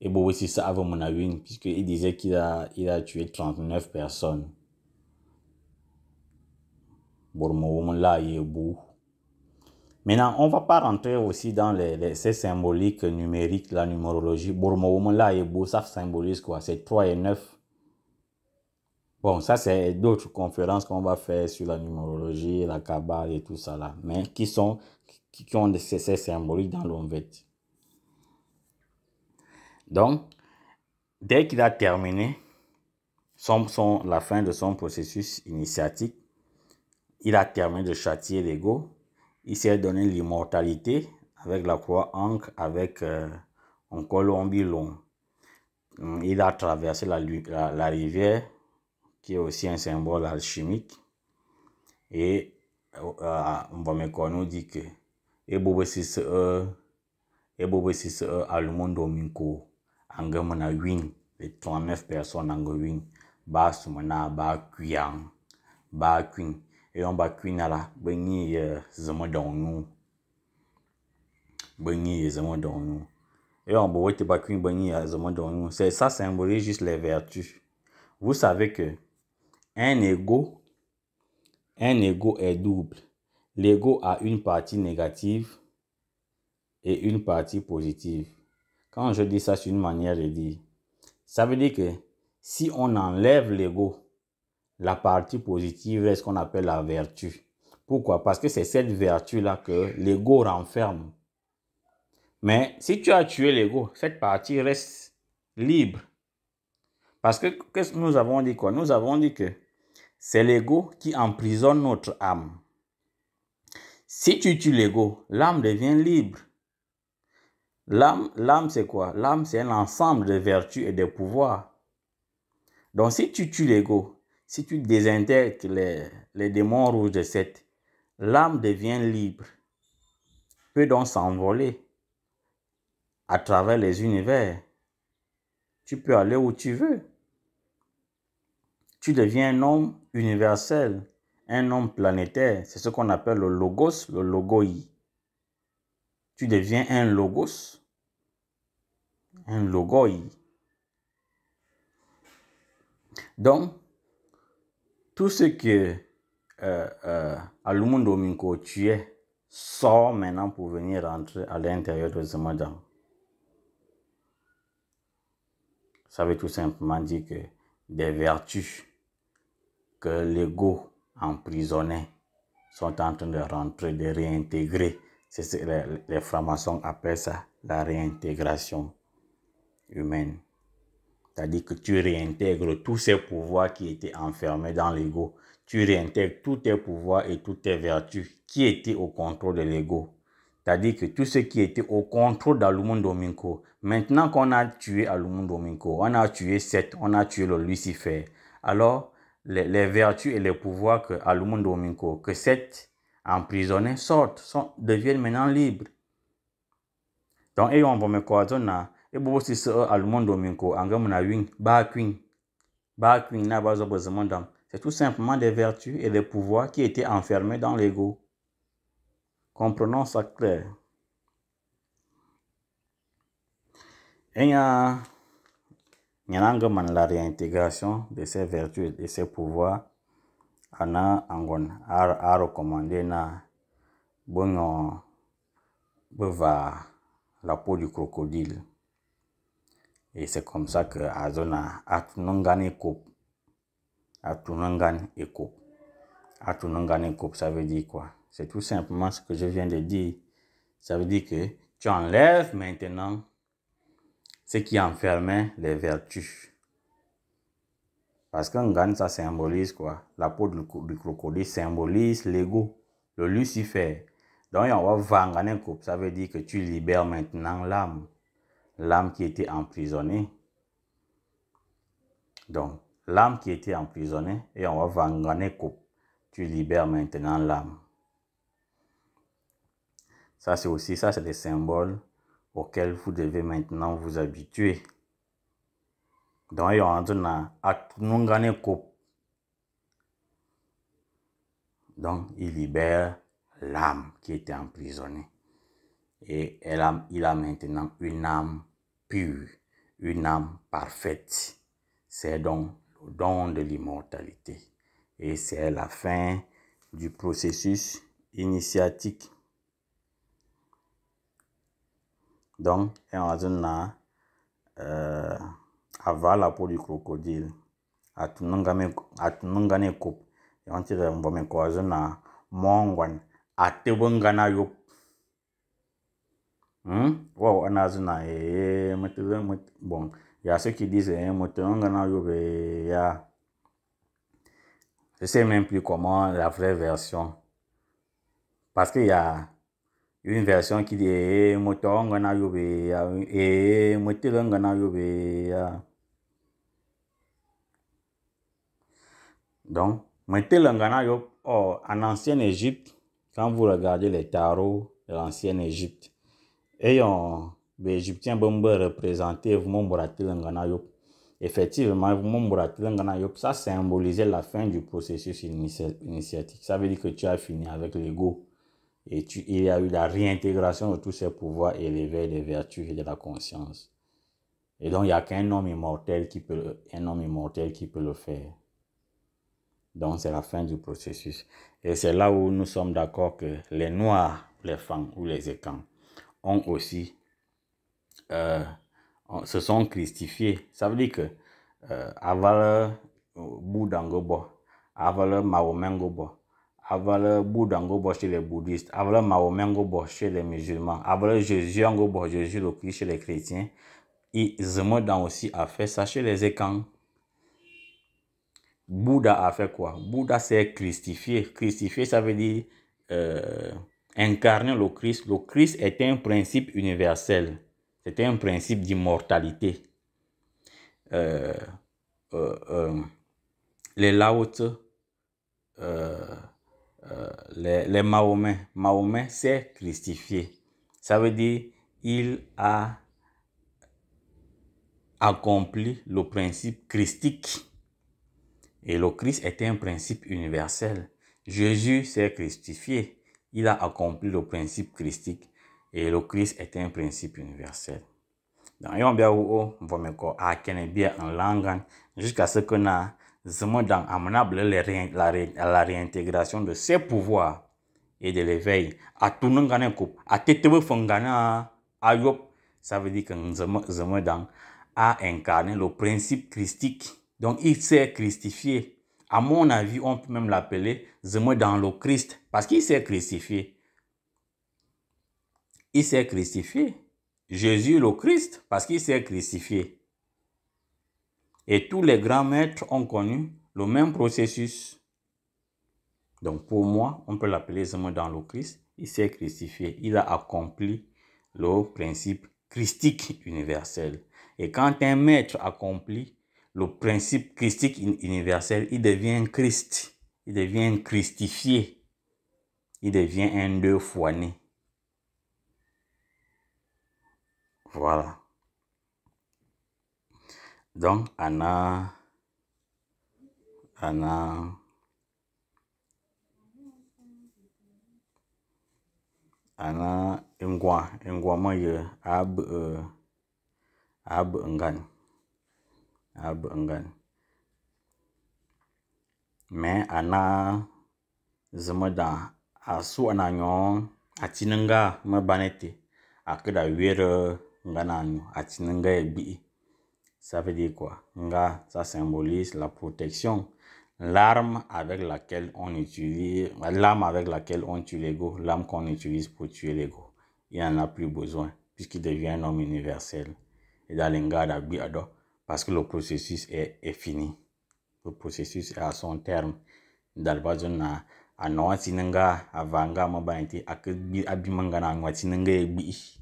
et bon aussi ça avant mon avis, puisqu'il disait qu'il a tué 39 personnes. Maintenant, on ne va pas rentrer aussi dans ces symboliques numériques, la numérologie. Ça symbolise quoi? C'est 3 et 9. Bon, ça, c'est d'autres conférences qu'on va faire sur la numérologie, la Kabbale et tout ça là. Mais qui ont ces symboliques dans l'Onvet. Donc, dès qu'il a terminé la fin de son processus initiatique, il a terminé de châtier l'ego. Il s'est donné l'immortalité avec la croix ancre, avec un colombi long. Il a traversé la rivière, qui est aussi un symbole alchimique. Et on va nous dire que Alumundo Minko angamana win les 39 personnes en win ba sumana ba kuyang ba queen et on ba queen ala bengi zama donu et on ba te ba queen bengi zama donu. C'est ça, symbolise juste les vertus. Vous savez que un ego est double. L'ego a une partie négative et une partie positive. Quand je dis ça, c'est une manière de dire. Ça veut dire que si on enlève l'ego, la partie positive est ce qu'on appelle la vertu. Pourquoi? Parce que c'est cette vertu-là que l'ego renferme. Mais si tu as tué l'ego, cette partie reste libre. Parce que qu'est-ce que nous avons dit quoi? Nous avons dit que c'est l'ego qui emprisonne notre âme. Si tu tues l'ego, l'âme devient libre. L'âme c'est quoi? L'âme c'est un ensemble de vertus et de pouvoirs. Donc si tu tues l'ego, si tu désintègres les démons rouges de Seth, l'âme devient libre, peut donc s'envoler à travers les univers. Tu peux aller où tu veux. Tu deviens un homme universel, un homme planétaire. C'est ce qu'on appelle le logos, le logoi. Tu deviens un logos, un logoi. Donc, tout ce que Alumundo Minko tuait sort maintenant pour venir rentrer à l'intérieur de ce madame. Ça veut tout simplement dire que des vertus que l'ego emprisonnait sont en train de rentrer, de réintégrer. Les francs-maçons appellent ça la réintégration humaine. C'est-à-dire que tu réintègres tous ces pouvoirs qui étaient enfermés dans l'ego. Tu réintègres tous tes pouvoirs et toutes tes vertus qui étaient au contrôle de l'ego. C'est-à-dire que tout ce qui était au contrôle d'Alumundo Minko, maintenant qu'on a tué Alumundo Minko, on a tué Seth, on a tué le Lucifer, alors les vertus et les pouvoirs que Alumundo Minko, que Seth emprisonné deviennent maintenant libres. Donc, et on va me coordonner. Et bon, si c'est Alumundo Minko, c'est tout simplement des vertus et des pouvoirs qui étaient enfermés dans l'ego. Comprenons ça clair. Et il y a la réintégration de ces vertus et de ces pouvoirs. On a recommandé la peau du crocodile. Et c'est comme ça que Azona Atunungane Kop. Atunungane et Kop. Atunungane Kop, ça veut dire quoi? C'est tout simplement ce que je viens de dire. Ça veut dire que tu enlèves maintenant ce qui enfermait les vertus. Parce qu'un Ngan, ça symbolise quoi? La peau du crocodile symbolise l'ego, le Lucifer. Donc, on va vangane coupe. Ça veut dire que tu libères maintenant l'âme. L'âme qui était emprisonnée. Donc, l'âme qui était emprisonnée, et on va vangane coupe. Tu libères maintenant l'âme. Ça, c'est aussi, ça, c'est des symboles auxquels vous devez maintenant vous habituer. Donc, il y a un coupe. Donc, il libère l'âme qui était emprisonnée. Et il a maintenant une âme pure, une âme parfaite. C'est donc le don de l'immortalité. Et c'est la fin du processus initiatique. Donc, on a avant la peau du crocodile, à tunungane coupe. Et on tire un bon na mongwan, à tebungana yop. Wow, on a bon, il y a ceux qui disent je sais même plus comment la vraie version, parce qu'il y a une version qui dit donc en ancienne Égypte, quand vous regardez les tarots de l'ancienne Égypte, et les Égyptiens représentés effectivement, ça symbolisait la fin du processus initiatique. Ça veut dire que tu as fini avec l'ego et il y a eu la réintégration de tous ces pouvoirs élevés des vertus et de la conscience. Et donc, il n'y a qu'un homme immortel qui peut le faire. Donc, c'est la fin du processus. Et c'est là où nous sommes d'accord que les Noirs, les Fang ou les Ekang ont aussi se sont christifiés. Ça veut dire que avant le Bouddha, avant le Mahomet, avant le Bouddha chez les bouddhistes, avant le Mahomet chez les musulmans, avant le Jésus le Christ chez les chrétiens, et Zemodan aussi a fait ça chez les Ekang. Bouddha a fait quoi? Bouddha s'est christifié. Christifié, ça veut dire incarner le Christ. Le Christ est un principe universel. C'était un principe d'immortalité. Les Lao Tse, les Mahomet s'est christifié. Ça veut dire il a accompli le principe christique. Et le Christ est un principe universel. Jésus s'est christifié. Il a accompli le principe christique. Et le Christ est un principe universel. Donc, on va bien en langue jusqu'à ce qu'on a amenable la réintégration de ces pouvoirs et de l'éveil. À tout le monde, ça veut dire que Zemodan a incarné le principe christique. Donc, il s'est christifié. À mon avis, on peut même l'appeler Zemodan le Christ parce qu'il s'est christifié. Il s'est christifié. Jésus le Christ parce qu'il s'est christifié. Et tous les grands maîtres ont connu le même processus. Donc pour moi, on peut l'appeler Zemodan le Christ. Il s'est christifié. Il a accompli le principe christique universel. Et quand un maître accomplit le principe christique universel, il devient Christ. Il devient christifié. Il devient un deux fois né. Voilà. Donc, Anna ingwa moye ab ngan. Mais Anna Zemodan asu ananyon atinanga me banete akeda were ngana atinanga ebi. ça veut dire quoi? Nga, ça symbolise la protection. L'arme avec laquelle on utilise, l'arme avec laquelle on tue l'ego, l'arme qu'on utilise pour tuer l'ego. Il n'en a plus besoin, puisqu'il devient un homme universel. Et dans l'enga d'Agbiado, parce que le processus est fini. Le processus est à son terme. Dans le bas de na, à Noatinanga, à Vanga, Mabanti, à Abimangana, Noatinanga et Bi.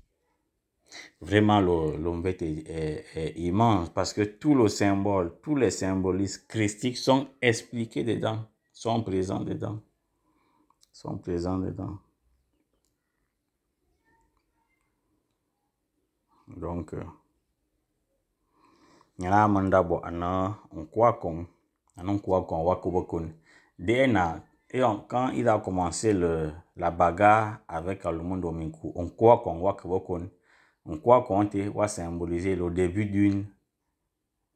Vraiment, l'ombette est immense parce que tous les symbolismes christiques sont expliqués dedans, sont présents dedans. Donc, il y a un mandabo, un kwakon, wakobokon. Quand il a commencé la bagarre avec le monde Omiku, un kwakon, wakobokon. On croit qu'on va symboliser le début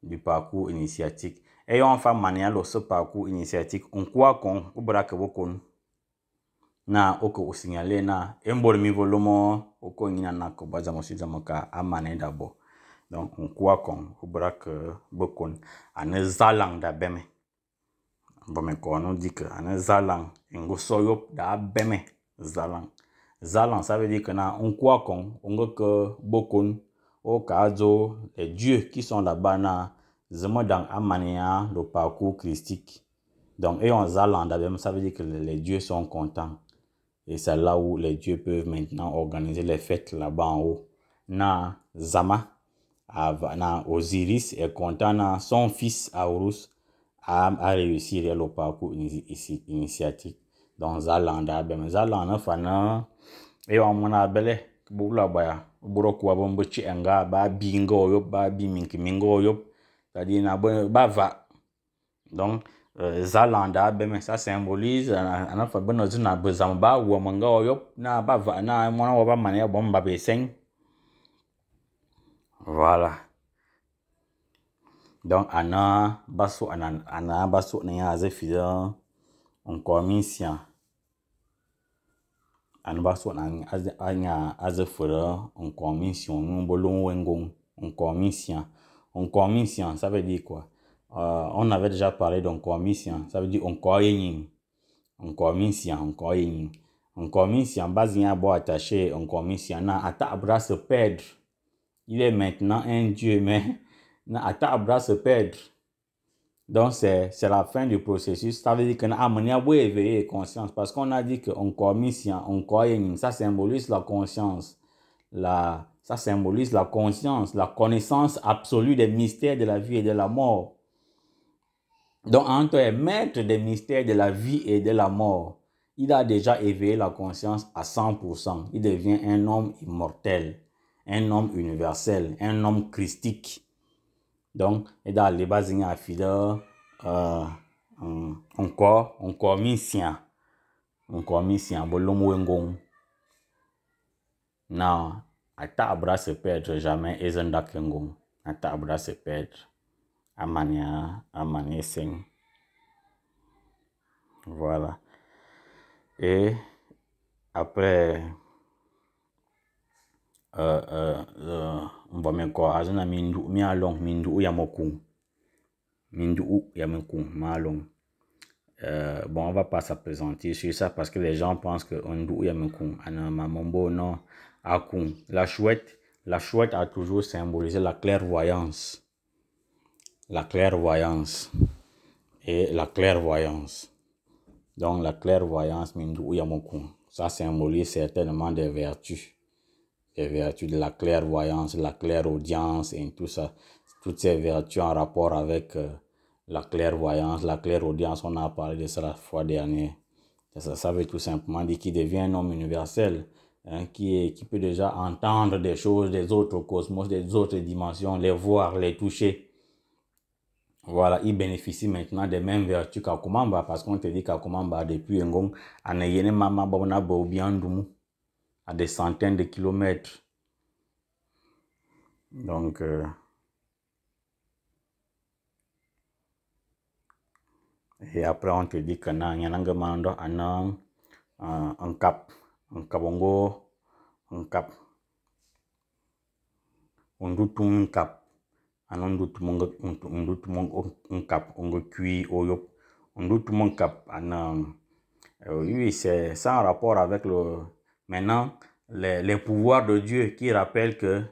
du parcours initiatique. Et on fait manière ce parcours initiatique. On croit qu'on va na oko signaler na embol mi volume oko nyina na ko baza mosida moka amane dabo. Donc on croit qu'on va bokon ane zalang da beme. Bon mais quand on dit que ane zalang ngo soyop da beme zalang. Zalan, ça veut dire que on croit qu'on que beaucoup au cas les dieux qui sont là-bas dans Amania, le parcours christique. Donc, et on Zalan, ça veut dire que les dieux sont contents. Et c'est là où les dieux peuvent maintenant organiser les fêtes là-bas en haut. Na Zama, Osiris est content, son fils Aurus a réussi le parcours initiatique. Donc, Zalan, Zalan, et on m'a belé bula baya buro kwa bombo chi enga ba bingo yop ba bi mingo yop c'est-à-dire na ba va donc zalanda ben ça symbolise ana fa beno zina bezam ba wo manga yop na ba va na mona wa ba mane bomba be seng voilà donc ana baso na ya zefida on commission Anbaso anya azefura en commission nous bolon wengong en commission ça veut dire quoi on avait déjà parlé d'un commission ça veut dire on commission base un bon attaché en commission na ata abra se perdre il est maintenant un dieu mais na ata abra se perdre. Donc, c'est la fin du processus. Ça veut dire qu'on a amené à éveiller conscience. Parce qu'on a dit qu'on commission, ça symbolise la conscience. Ça symbolise la conscience, la connaissance absolue des mystères de la vie et de la mort. Donc, Anto est maître des mystères de la vie et de la mort. Il a déjà éveillé la conscience à 100%. Il devient un homme immortel, un homme universel, un homme christique. Donc, et dans les bases, il y a encore mission, bolom wengong. Non, ata abra se perdre jamais, et zenda kengong. Ata abra se perdre, amania sing. Voilà. Et après, on va mettre quoi? Azona mindu yamoku. Mindu yamoku malong. Bon, on va pas s'appesantir sur ça parce que les gens pensent que on do yamoku anamamombo non akun. La chouette a toujours symbolisé la clairvoyance. Et la clairvoyance. Donc la clairvoyance mindu yamoku. Ça symbolise certainement des vertus. Les vertus de la clairvoyance, la clairaudience et tout ça. Toutes ces vertus en rapport avec la clairvoyance, la clairaudience, on a parlé de ça la fois dernière. Ça veut tout simplement dire qu'il devient un homme universel, hein, qui peut déjà entendre des choses des autres cosmos, des autres dimensions, les voir, les toucher. Voilà, il bénéficie maintenant des mêmes vertus qu'Akumamba, parce qu'on te dit qu'Akumamba, depuis un gong, à des centaines de kilomètres. Donc, et après on te dit que na nyanangamando anang un cap, un cap, on doute un cap. on doute mon cap on cuit on doute mon cap oui, c'est ça en rapport avec maintenant les pouvoirs de Dieu qui rappellent que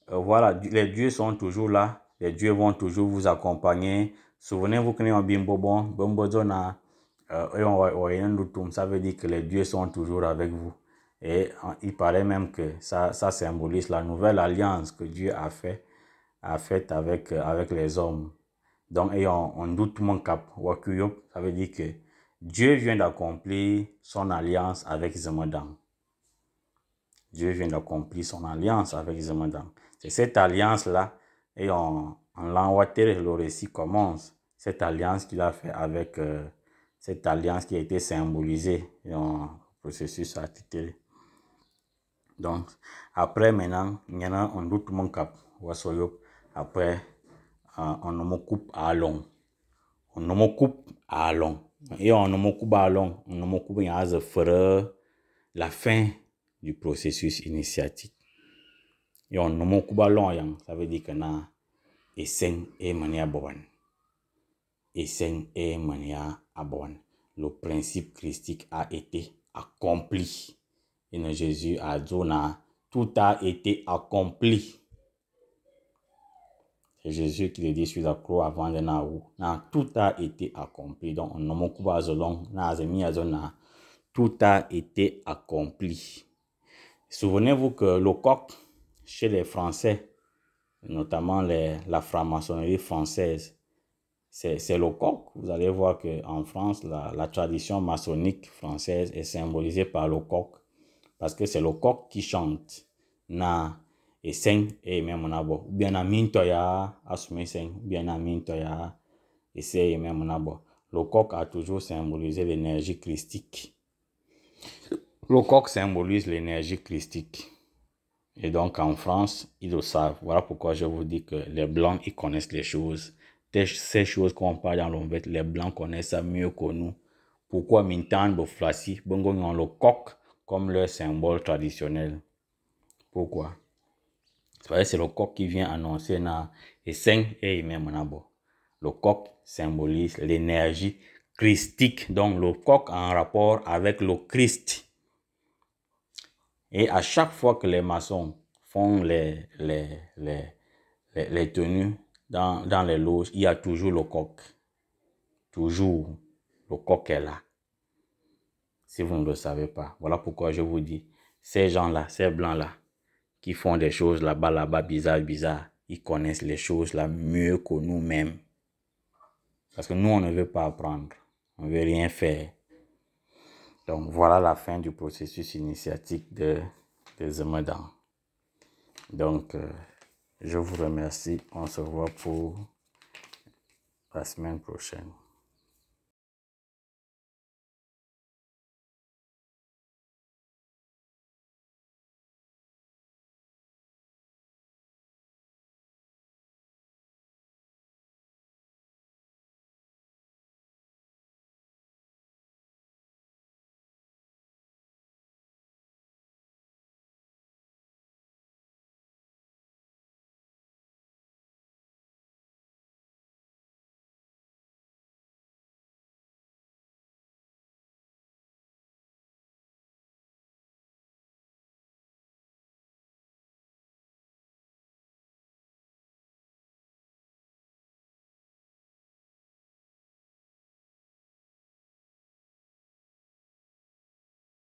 voilà, les dieux sont toujours là, les dieux vont toujours vous accompagner. Souvenez-vous que nous ça veut dire que les dieux sont toujours avec vous. Et il paraît même que ça symbolise la nouvelle alliance que Dieu a faite avec les hommes. Donc, on doute mon cap, ça veut dire que Dieu vient d'accomplir son alliance avec Zemedang. Dieu vient d'accomplir son alliance avec Zemedang. C'est cette alliance-là, et on l'envoie, le récit commence. Cette alliance qu'il a fait avec, cette alliance qui a été symbolisée dans le processus articulé. Donc, après maintenant, on doute mon cap, après, on me coupe à long. On me coupe à long. Et on me coupe à long. On me coupe à la fin du processus initiatique. Et on me coupe à long. Ça veut dire que na esen et mania boban. Esen et mania aboban. Le principe christique a été accompli. Et Jésus a dit, tout a été accompli. C'est Jésus qui le dit sur la croix avant de naou. Tout a été accompli. Donc, on ne pas tout a été accompli. Souvenez-vous que le coq, chez les Français, notamment la franc-maçonnerie française, c'est le coq. Vous allez voir qu'en France, la tradition maçonnique française est symbolisée par le coq. Parce que c'est le coq qui chante. Et sing et même nabo bien na mintoya assumer sing bien na mintoya et c'est même nabo. Le coq a toujours symbolisé l'énergie christique. Le coq symbolise l'énergie christique. Et donc en France, ils le savent. Voilà pourquoi je vous dis que les blancs, ils connaissent les choses. Ces choses qu'on parle dans l'ombette, les blancs connaissent ça mieux que nous. Pourquoi Mintan Boflassi, Bongo ont le coq comme leur symbole traditionnel. Pourquoi? C'est le coq qui vient annoncer et 5 et même le coq symbolise l'énergie christique. Donc le coq en rapport avec le Christ. Et à chaque fois que les maçons font les tenues dans les loges, il y a toujours le coq. Toujours, le coq est là. Si vous ne le savez pas. Voilà pourquoi je vous dis, ces gens-là, ces blancs-là, qui font des choses là-bas, bizarres, ils connaissent les choses là mieux que nous-mêmes. Parce que nous, on ne veut pas apprendre. On ne veut rien faire. Donc, voilà la fin du processus initiatique de Zemedang. Donc, je vous remercie. On se voit pour la semaine prochaine.